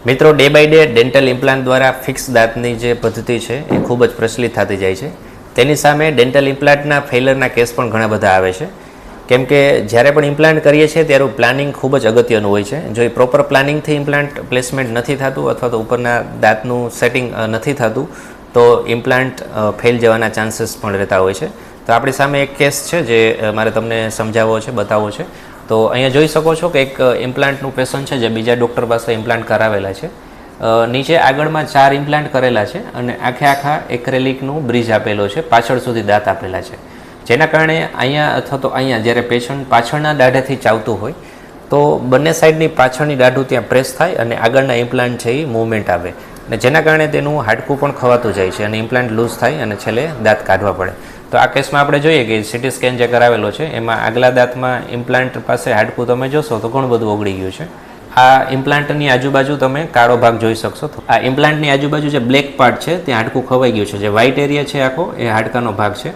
મિત્રો day by day dental implant દ્વારા fix દાંતની જે પદ્ધતિ છે એ ખૂબ જ પ્રચલિત થતી જાય છે. તેની સામે ડેન્ટલ ઇમ્પ્લાન્ટના ફેલરના કેસ પણ ઘણા બધા આવે છે. કેમ કે જ્યારે પણ ઇમ્પ્લાન્ટ કરીએ છીએ ત્યારે પ્લાનિંગ ખૂબ જ અગત્યનું હોય છે. જો એ પ્રોપર પ્લાનિંગથી ઇમ્પ્લાન્ટ પ્લેસમેન્ટ નથી થતું અથવા તો ઉપરના દાંતનું સેટિંગ નથી થતું તો ઇમ્પ્લાન્ટ ફેલ જવાના ચાન્સીસ પણ રહેતા હોય છે. તો આપણી સામે એક કેસ છે જે મારે તમને સમજાવવો છે, બતાવવો છે. તો અહીંયા જોઈ શકો છો કે એક ઇમ્પ્લાન્ટનું પેશન્ટ છે જે બીજા ડૉક્ટર પાસે ઇમ્પ્લાન્ટ કરાવેલા છે. નીચે આગળમાં 4 ઇમ્પ્લાન્ટ કરેલા છે અને આખા એક્રેલિકનું બ્રિજ આપેલો છે, પાછળ સુધી દાંત આપેલા છે. જેના કારણે અહીંયા અથવા તો અહીંયા જ્યારે પેશન્ટ પાછળના દાઢેથી ચાવતું હોય તો બંને સાઈડની પાછળની દાઢું ત્યાં પ્રેસ થાય અને આગળના ઇમ્પ્લાન્ટ છે એ મૂવમેન્ટ આવે અને જેના કારણે તેનું હાડકું પણ ખવાતું જાય છે અને ઇમ્પ્લાન્ટ લૂઝ થાય અને છેલ્લે દાંત કાઢવા પડે. તો આ કેસમાં આપણે જોઈએ કે સીટી સ્કેન જે કરાવેલો છે એમાં આગલા દાંતમાં ઇમ્પ્લાન્ટ પાસે હાડકું તમે જોશો તો ઘણું બધું ઓગળી ગયું છે. આ ઇમ્પ્લાન્ટની આજુબાજુ તમે કાળો ભાગ જોઈ શકશો. આ ઇમ્પ્લાન્ટની આજુબાજુ જે બ્લેક પાર્ટ છે ત્યાં હાડકું ખવાઈ ગયું છે. જે વ્હાઇટ એરિયા છે આખો એ હાડકાનો ભાગ છે.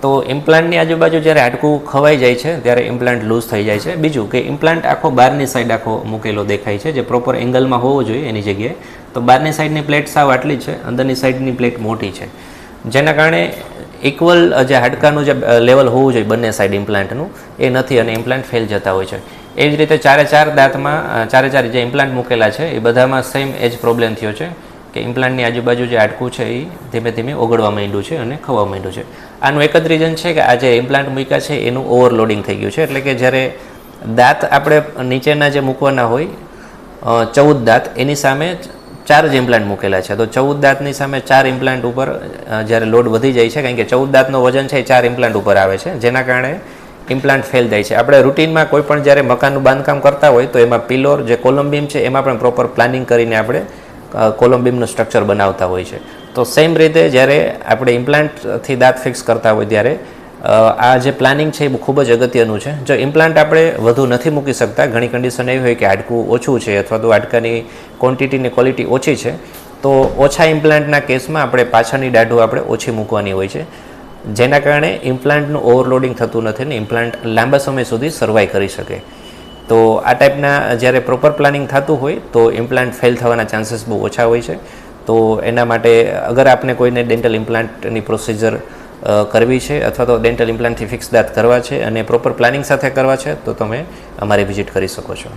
તો ઇમ્પ્લાન્ટની આજુબાજુ જ્યારે હાડકું ખવાઈ જાય છે ત્યારે ઇમ્પ્લાન્ટ લૂઝ થઈ જાય છે. બીજું કે ઇમ્પ્લાન્ટ આખો બહારની સાઈડ આખો મૂકેલો દેખાય છે, જે પ્રોપર એંગલમાં હોવો જોઈએ એની જગ્યાએ. તો બહારની સાઈડની પ્લેટ સાવ આટલી છે, અંદરની સાઈડની પ્લેટ મોટી છે. જેના કારણે ઇક્વલ જે હાડકાનું જે લેવલ હોવું જોઈએ બંને સાઈડ ઇમ્પ્લાન્ટનું એ નથી અને ઇમ્પ્લાન્ટ ફેલ જતા હોય છે. એ જ રીતે ચારે દાંતમાં ચારે જે ઇમ્પ્લાન્ટ મૂકેલા છે એ બધામાં સેમ એ જ પ્રોબ્લેમ થયો છે કે ઇમ્પ્લાન્ટની આજુબાજુ જે હાડકું છે એ ધીમે ધીમે ઓગળવા માંડ્યું છે અને ખવા માંડ્યું છે. આનું એક જ રીઝન છે કે આ જે ઇમ્પ્લાન્ટ મૂક્યા છે એનું ઓવરલોડિંગ થઈ ગયું છે. એટલે કે જ્યારે દાંત આપણે નીચેના જે મૂકવાના હોય 14 દાંત એની સામે 4 જ ઇમ્પ્લાન્ટ મૂકેલા છે. તો 14 દાંતની સામે 4 ઇમ્પ્લાન્ટ ઉપર જ્યારે લોડ વધી જાય છે, કારણ કે 14 દાંતનો વજન છે એ 4 ઇમ્પ્લાન્ટ ઉપર આવે છે, જેના કારણે ઇમ્પ્લાન્ટ ફેલ થાય છે. આપણે રૂટીનમાં કોઈ પણ જ્યારે મકાનનું બાંધકામ કરતા હોય તો એમાં પિલોર જે કોલમ બીમ છે એમાં પણ પ્રોપર પ્લાનિંગ કરીને આપણે કોલમ બીમનું સ્ટ્રક્ચર બનાવતા હોય છે. તો સેમ રીતે જ્યારે આપણે ઇમ્પ્લાન્ટથી દાંત ફિક્સ કરતા હોય ત્યારે આ જે પ્લાનિંગ છે એ ખૂબ જ અગત્યનું છે. જો ઇમ્પ્લાન્ટ આપણે વધુ નથી મૂકી શકતા, ઘણી કન્ડિશન એવી હોય કે હાડકું ઓછું છે અથવા તો હાડકાની ક્વોન્ટિટીની ક્વોલિટી ઓછી છે, તો ઓછા ઇમ્પ્લાન્ટના કેસમાં આપણે પાછળની દાઢું આપણે ઓછી મૂકવાની હોય છે, જેના કારણે ઇમ્પ્લાન્ટનું ઓવરલોડિંગ થતું નથી ને ઇમ્પ્લાન્ટ લાંબા સમય સુધી સર્વાઈવ કરી શકે. તો આ ટાઈપના જ્યારે પ્રોપર પ્લાનિંગ થતું હોય તો ઇમ્પ્લાન્ટ ફેલ થવાના ચાન્સીસ બહુ ઓછા હોય છે. તો એના માટે અગર આપને કોઈને ડેન્ટલ ઇમ્પ્લાન્ટની પ્રોસિજર કરવી છે અથવા તો ડેન્ટલ ઇમ્પ્લાન્ટથી ફિક્સ દાંત કરવા છે અને પ્રોપર પ્લાનિંગ સાથે કરવા છે તો તમે અમારી વિઝિટ કરી શકો છો.